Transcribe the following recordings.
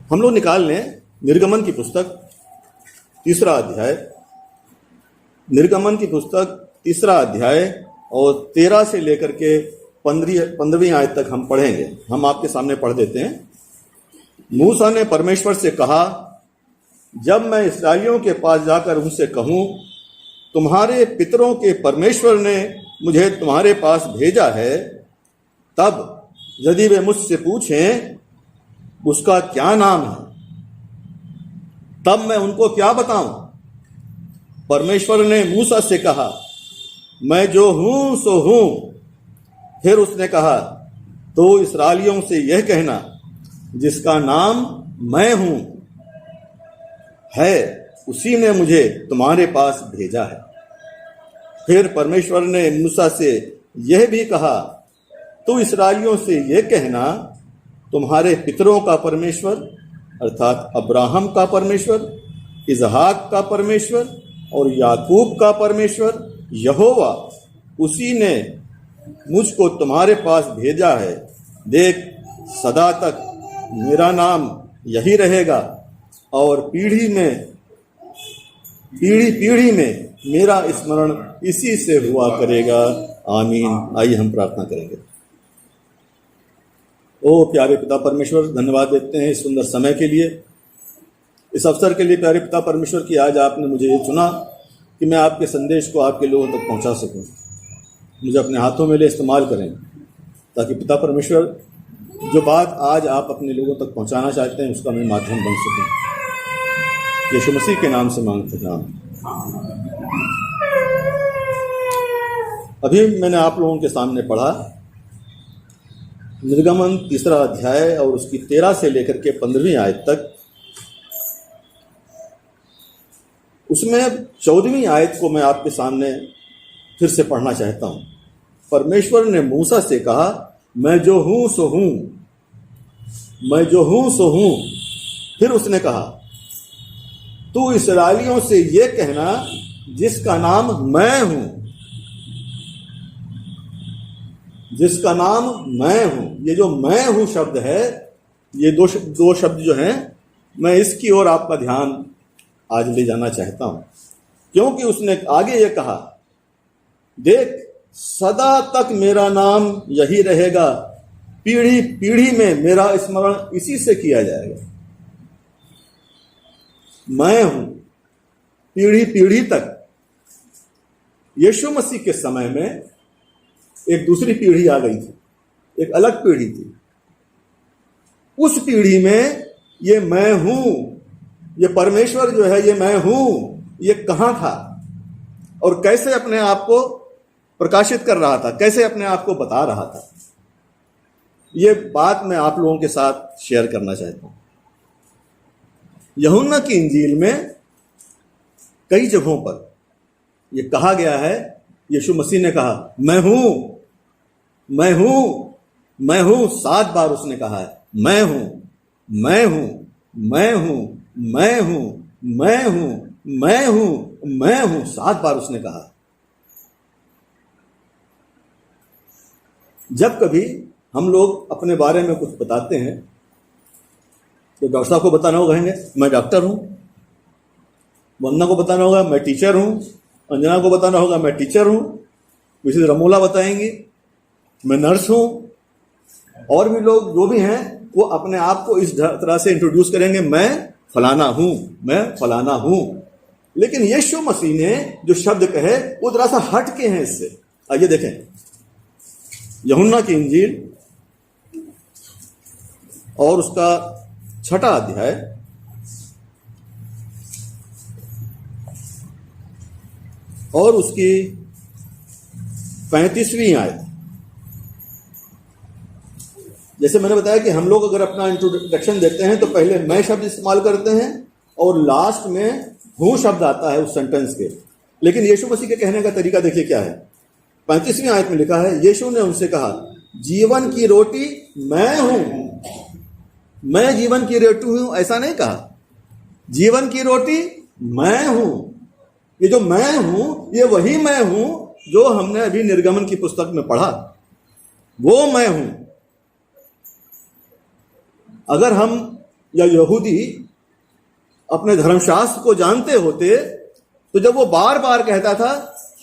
हम लोग निकाल लें निर्गमन की पुस्तक तीसरा अध्याय, निर्गमन की पुस्तक तीसरा अध्याय और 13 से लेकर के 15वीं आयत तक हम पढ़ेंगे। हम आपके सामने पढ़ देते हैं। मूसा ने परमेश्वर से कहा, जब मैं इस्राएलियों के पास जाकर उनसे कहूं, तुम्हारे पितरों के परमेश्वर ने मुझे तुम्हारे पास भेजा है, तब यदि वे मुझसे पूछें उसका क्या नाम है, तब मैं उनको क्या बताऊं? परमेश्वर ने मूसा से कहा, मैं जो हूं सो हूं। फिर उसने कहा, तो इस्राएलियों से यह कहना, जिसका नाम मैं हूं है, उसी ने मुझे तुम्हारे पास भेजा है। फिर परमेश्वर ने मूसा से यह भी कहा, तो इस्राएलियों से यह कहना, तुम्हारे पितरों का परमेश्वर अर्थात अब्राहम का परमेश्वर, इसहाक का परमेश्वर और याकूब का परमेश्वर यहोवा, उसी ने मुझको तुम्हारे पास भेजा है। देख, सदा तक मेरा नाम यही रहेगा और पीढ़ी पीढ़ी में मेरा स्मरण इसी से हुआ करेगा। आमीन। आइए हम प्रार्थना करेंगे। ओ प्यारे पिता परमेश्वर, धन्यवाद देते हैं इस सुंदर समय के लिए, इस अवसर के लिए। प्यारे पिता परमेश्वर की आज आपने मुझे ये चुना कि मैं आपके संदेश को आपके लोगों तक पहुंचा सकूं। मुझे अपने हाथों में ले इस्तेमाल करें, ताकि पिता परमेश्वर जो बात आज आप अपने लोगों तक पहुंचाना चाहते हैं उसका मैं माध्यम बन सकूं। यीशु मसीह के नाम से मांगते हैं। अभी मैंने आप लोगों के सामने पढ़ा निर्गमन तीसरा अध्याय और उसकी 13 से लेकर के 15वीं आयत तक। उसमें 14वीं आयत को मैं आपके सामने फिर से पढ़ना चाहता हूं। परमेश्वर ने मूसा से कहा, मैं जो हूं सो हूं, मैं जो हूं सो हूं। फिर उसने कहा, तू इस्राएलियों से यह कहना, जिसका नाम मैं हूं, जिसका नाम मैं हूं। ये जो मैं हूं शब्द है, ये दो शब्द जो हैं, मैं इसकी ओर आपका ध्यान आज ले जाना चाहता हूं, क्योंकि उसने आगे ये कहा, देख, सदा तक मेरा नाम यही रहेगा, पीढ़ी पीढ़ी में मेरा स्मरण इसी से किया जाएगा। मैं हूं पीढ़ी पीढ़ी तक। यीशु मसीह के समय में एक दूसरी पीढ़ी आ गई थी, एक अलग पीढ़ी थी। उस पीढ़ी में ये मैं हूं, ये परमेश्वर जो है, ये मैं हूं, ये कहां था और कैसे अपने आप को प्रकाशित कर रहा था, कैसे अपने आप को बता रहा था। ये बात मैं आप लोगों के साथ शेयर करना चाहता हूं। यूहन्ना की इंजील में कई जगहों पर यह कहा गया है, यीशु मसीह ने कहा, मैं हूं, मैं हूं, मैं हूं। 7 बार उसने कहा है, मैं हूं, मैं हूं, मैं हूं, मैं हूं, मैं हूं, मैं हूं, मैं हूं। 7 बार उसने कहा। जब कभी हम लोग अपने बारे में कुछ बताते हैं तो डॉक्टर साहब को बताना होगा, कहेंगे मैं डॉक्टर हूं। वंदना को बताना होगा मैं टीचर हूं। अंजना को बताना होगा मैं टीचर हूं। विशेष रमोला बताएंगी मैं नर्स हूं। और भी लोग जो भी हैं वो अपने आप को इस तरह से इंट्रोड्यूस करेंगे, मैं फलाना हूं, मैं फलाना हूं। लेकिन यीशु मसीह ने जो शब्द कहे वो जरा सा हट के हैं इससे। आइए देखें यूहन्ना की इंजील और उसका 6वां अध्याय और उसकी 35वीं आयत। जैसे मैंने बताया कि हम लोग अगर अपना इंट्रोडक्शन देते हैं तो पहले मैं शब्द इस्तेमाल करते हैं और लास्ट में हूं शब्द आता है उस सेंटेंस के। लेकिन यीशु मसीह के कहने का तरीका देखिए क्या है। 35वीं आयत में लिखा है, यीशु ने उनसे कहा, जीवन की रोटी मैं हूं। मैं जीवन की रोटी हूं ऐसा नहीं कहा, जीवन की रोटी मैं हूं। ये जो मैं हूं ये वही मैं हूं जो हमने अभी निर्गमन की पुस्तक में पढ़ा, वो मैं हूं। अगर हम या यहूदी अपने धर्मशास्त्र को जानते होते तो जब वो बार बार कहता था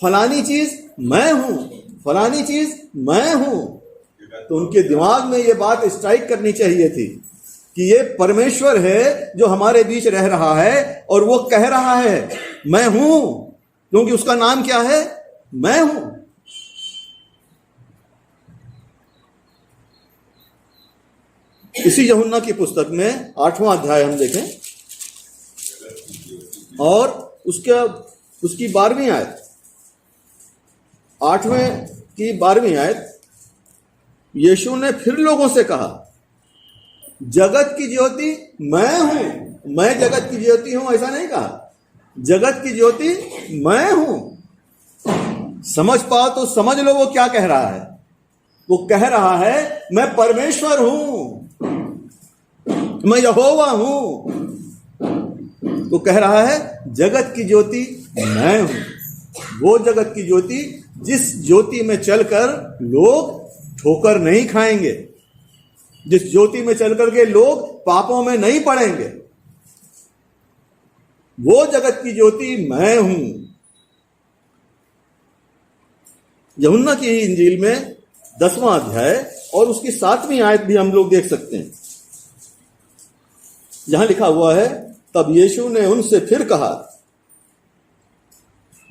फलानी चीज मैं हूं, फलानी चीज मैं हूं, तो उनके दिमाग में ये बात स्ट्राइक करनी चाहिए थी कि ये परमेश्वर है जो हमारे बीच रह रहा है और वो कह रहा है मैं हूं, क्योंकि उसका नाम क्या है? मैं हूं। इसी यूहन्ना की पुस्तक में 8वां अध्याय हम देखें और उसकी 12वीं आयत, 8वें की 12वीं आयत, यीशु ने फिर लोगों से कहा जगत की ज्योति मैं हूं, मैं जगत की ज्योति हूं ऐसा नहीं कहा, जगत की ज्योति मैं हूं। समझ पाओ तो समझ लो वो क्या कह रहा है। वो कह रहा है मैं परमेश्वर हूं, मैं यहोवा हूं। वो कह रहा है जगत की ज्योति मैं हूं, वो जगत की ज्योति जिस ज्योति में चलकर लोग ठोकर नहीं खाएंगे, जिस ज्योति में चलकर के लोग पापों में नहीं पड़ेंगे, वो जगत की ज्योति मैं हूं। यूहन्ना की इंजील में 10वां अध्याय और उसकी 7वीं आयत भी हम लोग देख सकते हैं। यहां लिखा हुआ है तब यीशु ने उनसे फिर कहा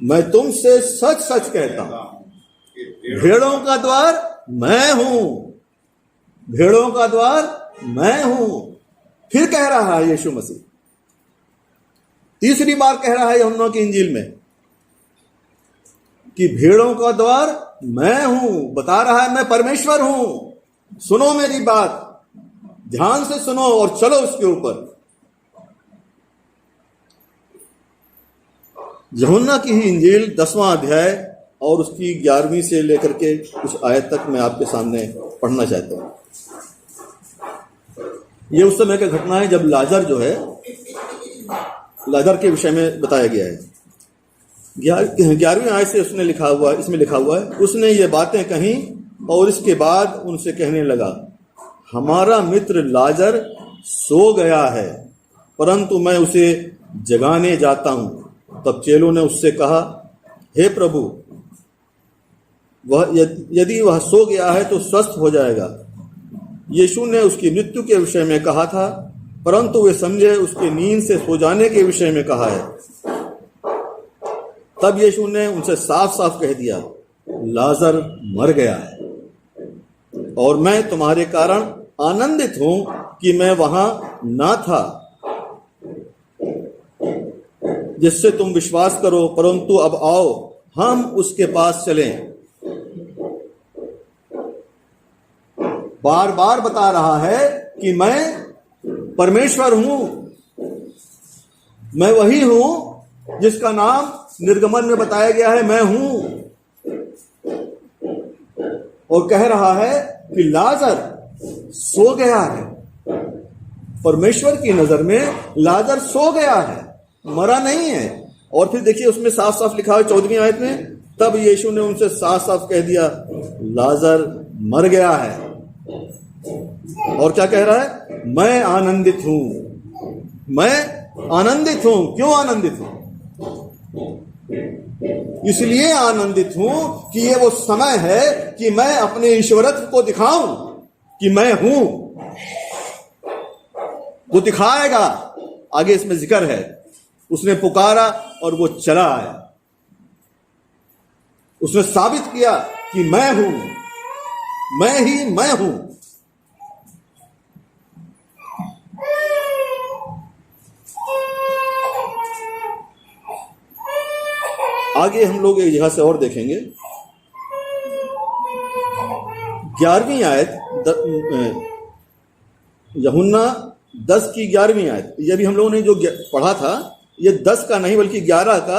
मैं तुमसे सच सच कहता हूं भेड़ों का द्वार मैं हूं, भेड़ों का द्वार मैं हूं। फिर कह रहा है यीशु मसीह, तीसरी बार कह रहा है यूहन्ना की इंजील में कि भेड़ों का द्वार मैं हूं। बता रहा है मैं परमेश्वर हूं। सुनो मेरी बात, ध्यान से सुनो और चलो उसके ऊपर। यूहन्ना की ही इंजील 10वां अध्याय और उसकी 11वीं से लेकर के कुछ आयत तक मैं आपके सामने पढ़ना चाहता हूं। ये उस समय का घटना है जब लाजर जो है, लाजर के विषय में बताया गया है। 11वीं आयत से इसमें लिखा हुआ है उसने ये बातें कही और इसके बाद उनसे कहने लगा हमारा मित्र लाजर सो गया है परंतु मैं उसे जगाने जाता हूं। तब चेलों ने उससे कहा हे प्रभु, वह यदि वह सो गया है तो स्वस्थ हो जाएगा। यीशु ने उसकी मृत्यु के विषय में कहा था परंतु वे समझे उसके नींद से सो जाने के विषय में कहा है। तब यीशु ने उनसे साफ साफ कह दिया लाजर मर गया है और मैं तुम्हारे कारण आनंदित हूं कि मैं वहां ना था जिससे तुम विश्वास करो, परंतु अब आओ हम उसके पास चलें। बार बार बता रहा है कि मैं परमेश्वर हूं, मैं वही हूं जिसका नाम निर्गमन में बताया गया है मैं हूं। और कह रहा है कि लाजर सो गया है। परमेश्वर की नजर में लाजर सो गया है, मरा नहीं है। और फिर देखिए उसमें साफ साफ लिखा है 14वीं आयत में तब यीशु ने उनसे साफ साफ कह दिया लाजर मर गया है। और क्या कह रहा है? मैं आनंदित हूं, मैं आनंदित हूं। क्यों आनंदित हूं? इसलिए आनंदित हूं कि ये वो समय है कि मैं अपने ईश्वरत्व को दिखाऊं कि मैं हूं। वो दिखाएगा, आगे इसमें जिक्र है। उसने पुकारा और वो चला आया। उसने साबित किया कि मैं हूं, मैं ही मैं हूं। आगे हम लोग एक जगह से और देखेंगे 11वीं आयत, यूहन्ना 10 की 11वीं आयत। ये भी हम लोगों ने जो पढ़ा था ये 10 का नहीं बल्कि 11 का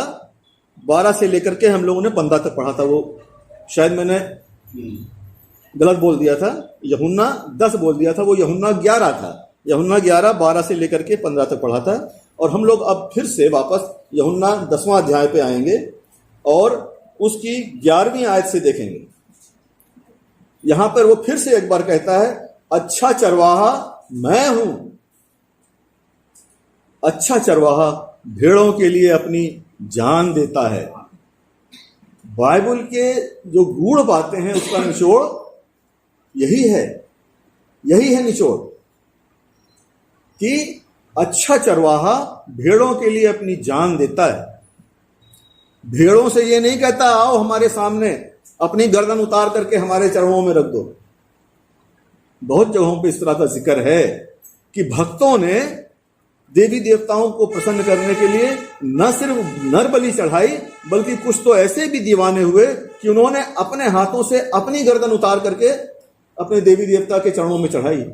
12 से लेकर के हम लोगों ने 15 तक पढ़ा था। वो शायद मैंने गलत बोल दिया था, यूहन्ना 10 बोल दिया था, वो यूहन्ना 11 था। यूहन्ना 11 12 से लेकर के 15 तक पढ़ा था। और हम लोग अब फिर से वापस यूहन्ना 10वां अध्याय पे आएंगे और उसकी 11वीं आयत से देखेंगे। यहां पर वो फिर से एक बार कहता है अच्छा चरवाहा मैं हूं, अच्छा चरवाहा भेड़ों के लिए अपनी जान देता है। बाइबल के जो गूढ़ बातें हैं उसका निचोड़ यही है, यही है निचोड़, कि अच्छा चरवाहा भेड़ों के लिए अपनी जान देता है। भेड़ों से ये नहीं कहता आओ हमारे सामने अपनी गर्दन उतार करके हमारे चरणों में रख दो। बहुत जगहों पे इस तरह का जिक्र है कि भक्तों ने देवी देवताओं को प्रसन्न करने के लिए न सिर्फ नर बलि चढ़ाई, बल्कि कुछ तो ऐसे भी दीवाने हुए कि उन्होंने अपने हाथों से अपनी गर्दन उतार करके अपने देवी देवता के चरणों में चढ़ाई।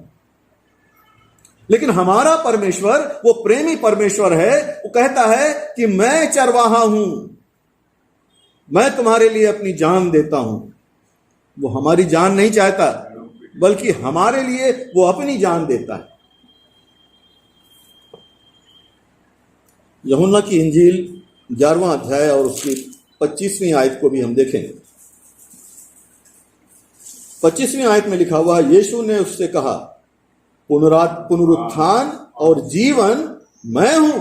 लेकिन हमारा परमेश्वर वो प्रेमी परमेश्वर है, वो कहता है कि मैं चरवाहा हूं, मैं तुम्हारे लिए अपनी जान देता हूं। वो हमारी जान नहीं चाहता, बल्कि हमारे लिए वो अपनी जान देता है। यूहन्ना की इंजील 11वां अध्याय और उसकी 25वीं आयत को भी हम देखेंगे। 25वीं आयत में लिखा हुआ, यीशु ने उससे कहा, पुनरुत्थान और जीवन मैं हूं।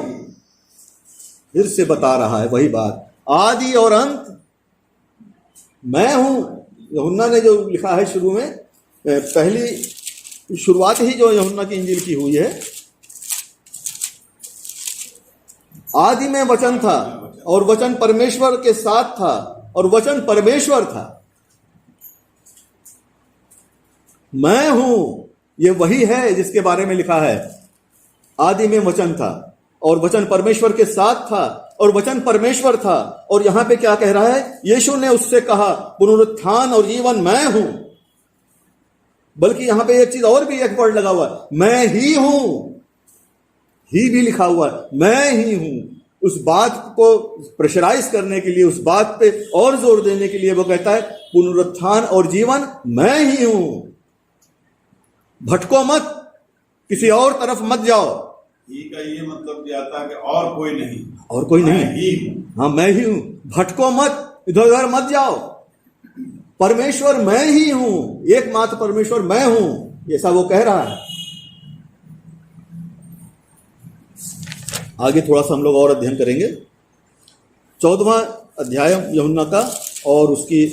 फिर से बता रहा है वही बात, आदि और अंत मैं हूं। यूहन्ना ने जो लिखा है शुरू में, पहली शुरुआत ही जो यूहन्ना की इंजील की हुई है, आदि में वचन था और वचन परमेश्वर के साथ था और वचन परमेश्वर था। मैं हूं, ये वही है जिसके बारे में लिखा है, आदि में वचन था और वचन परमेश्वर के साथ था और वचन परमेश्वर था। और यहां पे क्या कह रहा है, यीशु ने उससे कहा, पुनरुत्थान और जीवन मैं हूं। बल्कि यहां पे एक चीज और भी, एक वर्ड लगा हुआ है, मैं ही हूं। ही भी लिखा हुआ है, मैं ही हूं। उस बात को प्रेशराइज करने के लिए, उस बात पे और जोर देने के लिए वो कहता है, पुनरुत्थान और जीवन मैं ही हूं। भटको मत, किसी और तरफ मत जाओ। ही का ये मतलब भी आता है कि और कोई नहीं, और कोई नहीं, मैं ही हूं। हाँ मैं ही हूं। भटको मत, इधर उधर मत जाओ। परमेश्वर मैं ही हूं, एकमात्र परमेश्वर मैं हूं, ऐसा वो कह रहा है। आगे थोड़ा सा हम लोग और अध्ययन करेंगे। 14वां अध्याय यूहन्ना का और उसकी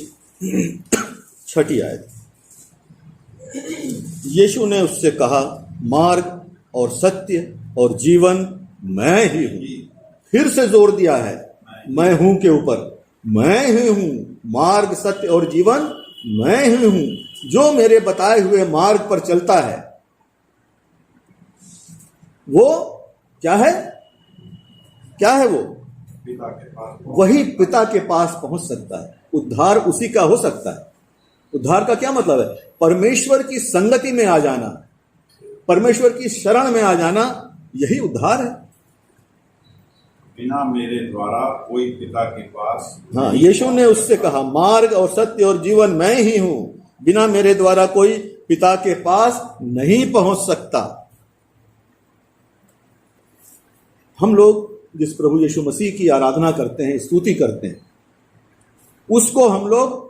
6ठी आयत। यीशु ने उससे कहा, मार्ग और सत्य और जीवन मैं ही हूं। फिर से जोर दिया है मैं हूं के ऊपर, मैं ही हूं। मार्ग, सत्य और जीवन मैं ही हूं। जो मेरे बताए हुए मार्ग पर चलता है वो क्या है, क्या है वो? पिता के पास, वही पिता के पास पहुंच सकता है। उद्धार उसी का हो सकता है। उद्धार का क्या मतलब है? परमेश्वर की संगति में आ जाना, परमेश्वर की शरण में आ जाना, यही उद्धार है। बिना मेरे द्वारा कोई पिता के पास, हाँ, यीशु ने उससे कहा, मार्ग और सत्य और जीवन मैं ही हूं, बिना मेरे द्वारा कोई पिता के पास नहीं पहुंच सकता। हम लोग जिस प्रभु यीशु मसीह की आराधना करते हैं, स्तुति करते हैं, उसको हम लोग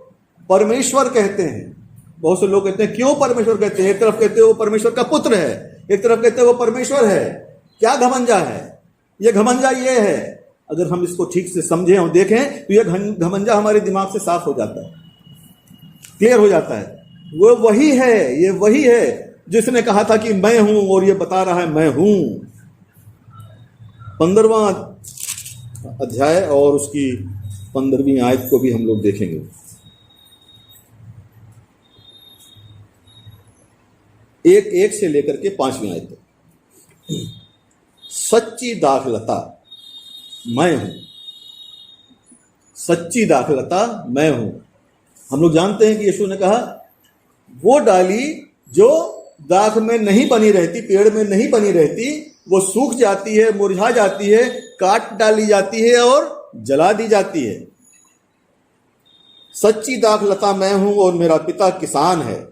परमेश्वर कहते हैं। बहुत से लोग कहते हैं, क्यों परमेश्वर कहते हैं? एक तरफ कहते हैं वो परमेश्वर का पुत्र है, एक तरफ कहते हैं वो परमेश्वर है। क्या घमंजा है? ये घमंजा ये है, अगर हम इसको ठीक से समझें और देखें तो ये घमंजा हमारे दिमाग से साफ हो जाता है, क्लियर हो जाता है। वो वही है, ये वही है जिसने कहा था कि मैं हूं, और ये बता रहा है मैं हूं। 15वां अध्याय और उसकी 15वीं आयत को भी हम लोग देखेंगे। एक से लेकर के 5वीं आयत तक। सच्ची दाखलता मैं हूं, सच्ची दाखलता मैं हूं। हम लोग जानते हैं कि यीशु ने कहा, वो डाली जो दाख में नहीं बनी रहती, पेड़ में नहीं बनी रहती, वो सूख जाती है, मुरझा जाती है, काट डाली जाती है और जला दी जाती है। सच्ची दाखलता मैं हूं और मेरा पिता किसान है।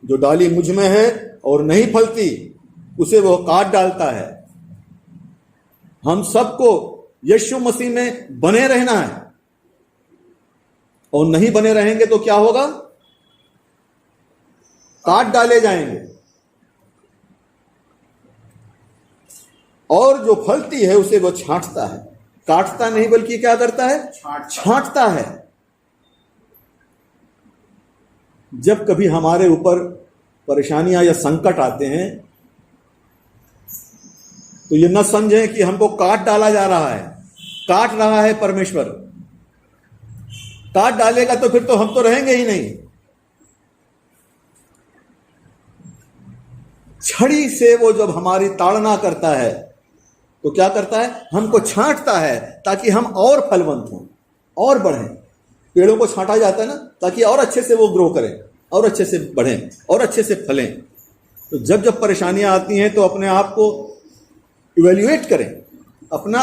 जो डाली मुझ में है और नहीं फलती, उसे वो काट डालता है। हम सबको यीशु मसीह में बने रहना है, और नहीं बने रहेंगे तो क्या होगा? काट डाले जाएंगे। और जो फलती है उसे वो छांटता है, काटता नहीं बल्कि क्या करता है, छांटता है। जब कभी हमारे ऊपर परेशानियां या संकट आते हैं तो ये न समझें कि हमको काट डाला जा रहा है। काट रहा है परमेश्वर। काट डालेगा तो फिर तो हम तो रहेंगे ही नहीं। छड़ी से वो जब हमारी ताड़ना करता है तो क्या करता है, हमको छांटता है ताकि हम और फलवंत हों, और बढ़ें। पेड़ों को छांटा जाता है ना ताकि और अच्छे से वो ग्रो करें, और अच्छे से बढ़ें, और अच्छे से फलें। तो जब जब परेशानियां आती हैं तो अपने आप को इवेल्युएट करें, अपना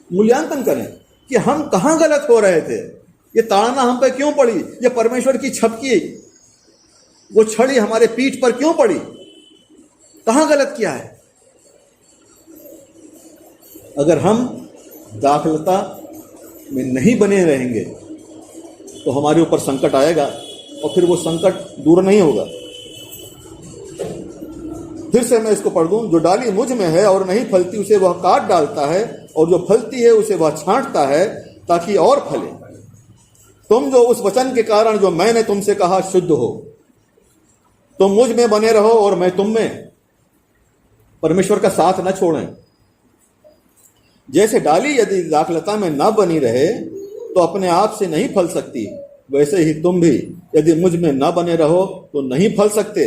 मूल्यांकन करें कि हम कहाँ गलत हो रहे थे, ये ताड़ना हम पे क्यों पड़ी, ये परमेश्वर की छपकी वो छड़ी हमारे पीठ पर क्यों पड़ी, कहाँ गलत किया है। अगर हम दाखलता में नहीं बने रहेंगे तो हमारे ऊपर संकट आएगा और फिर वो संकट दूर नहीं होगा। फिर से मैं इसको पढ़ दूं, जो डाली मुझ में है और नहीं फलती उसे वह काट डालता है, और जो फलती है उसे वह छांटता है ताकि और फले। तुम जो उस वचन के कारण जो मैंने तुमसे कहा शुद्ध हो। तुम मुझ में बने रहो और मैं तुम में। परमेश्वर का साथ न छोड़ें। जैसे डाली यदि दाखलता में न बनी रहे तो अपने आप से नहीं फल सकती, वैसे ही तुम भी यदि मुझ में न बने रहो तो नहीं फल सकते।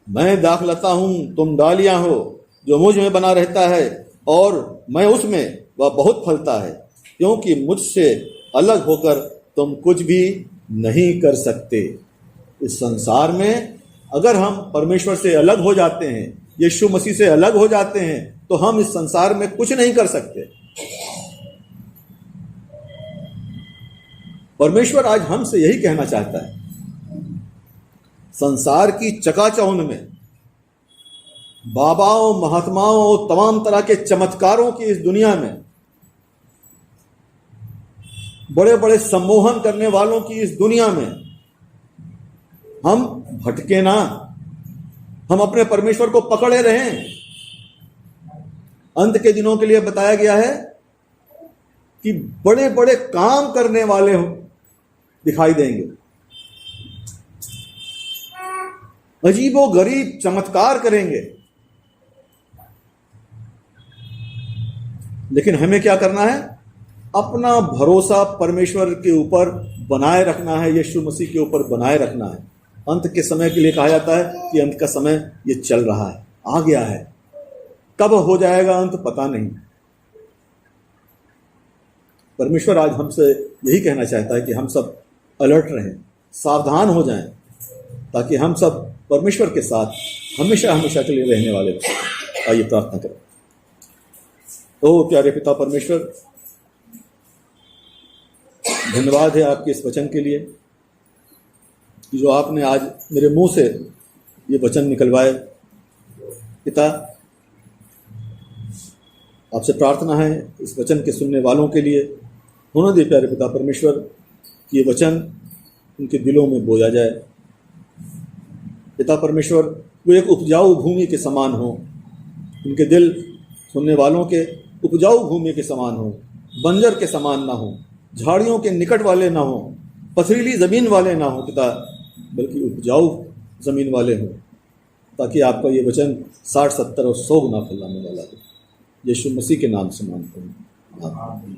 मैं दाखलता हूं, तुम डालियां हो। जो मुझ में बना रहता है और मैं उसमें, वह बहुत फलता है, क्योंकि मुझसे अलग होकर तुम कुछ भी नहीं कर सकते। इस संसार में अगर हम परमेश्वर से अलग हो जाते हैं, यीशु मसीह से अलग हो जाते हैं, तो हम इस संसार में कुछ नहीं कर सकते। परमेश्वर आज हमसे यही कहना चाहता है। संसार की चकाचौंध में बाबाओं, महात्माओं, तमाम तरह के चमत्कारों की इस दुनिया में, बड़े बड़े सम्मोहन करने वालों की इस दुनिया में हम भटके ना, हम अपने परमेश्वर को पकड़े रहें। अंत के दिनों के लिए बताया गया है कि बड़े बड़े काम करने वाले दिखाई देंगे, अजीबो गरीब चमत्कार करेंगे। लेकिन हमें क्या करना है, अपना भरोसा परमेश्वर के ऊपर बनाए रखना है, यीशु मसीह के ऊपर बनाए रखना है। अंत के समय के लिए कहा जाता है कि अंत का समय ये चल रहा है, आ गया है। कब हो जाएगा अंत पता नहीं। परमेश्वर आज हमसे यही कहना चाहता है कि हम सब अलर्ट रहें, सावधान हो जाएं, ताकि हम सब परमेश्वर के साथ हमेशा हमेशा के लिए रहने वाले हों। आइए प्रार्थना करें। ओ प्यारे पिता परमेश्वर, धन्यवाद है आपके इस वचन के लिए कि जो आपने आज मेरे मुंह से ये वचन निकलवाए। पिता, आपसे प्रार्थना है इस वचन के सुनने वालों के लिए, होने दे प्यारे पिता परमेश्वर कि ये वचन उनके दिलों में बोया जाए। पिता परमेश्वर, वो एक उपजाऊ भूमि के समान हो, उनके दिल सुनने वालों के उपजाऊ भूमि के समान हो, बंजर के समान ना हो, झाड़ियों के निकट वाले ना हो, पथरीली ज़मीन वाले ना हो पिता, बल्कि उपजाऊ ज़मीन वाले हों, ताकि आपका ये वचन 60, 70 और 100 गुना फैलाने वाला हो। यीशु मसीह के नाम से मांगते हैं, आमीन।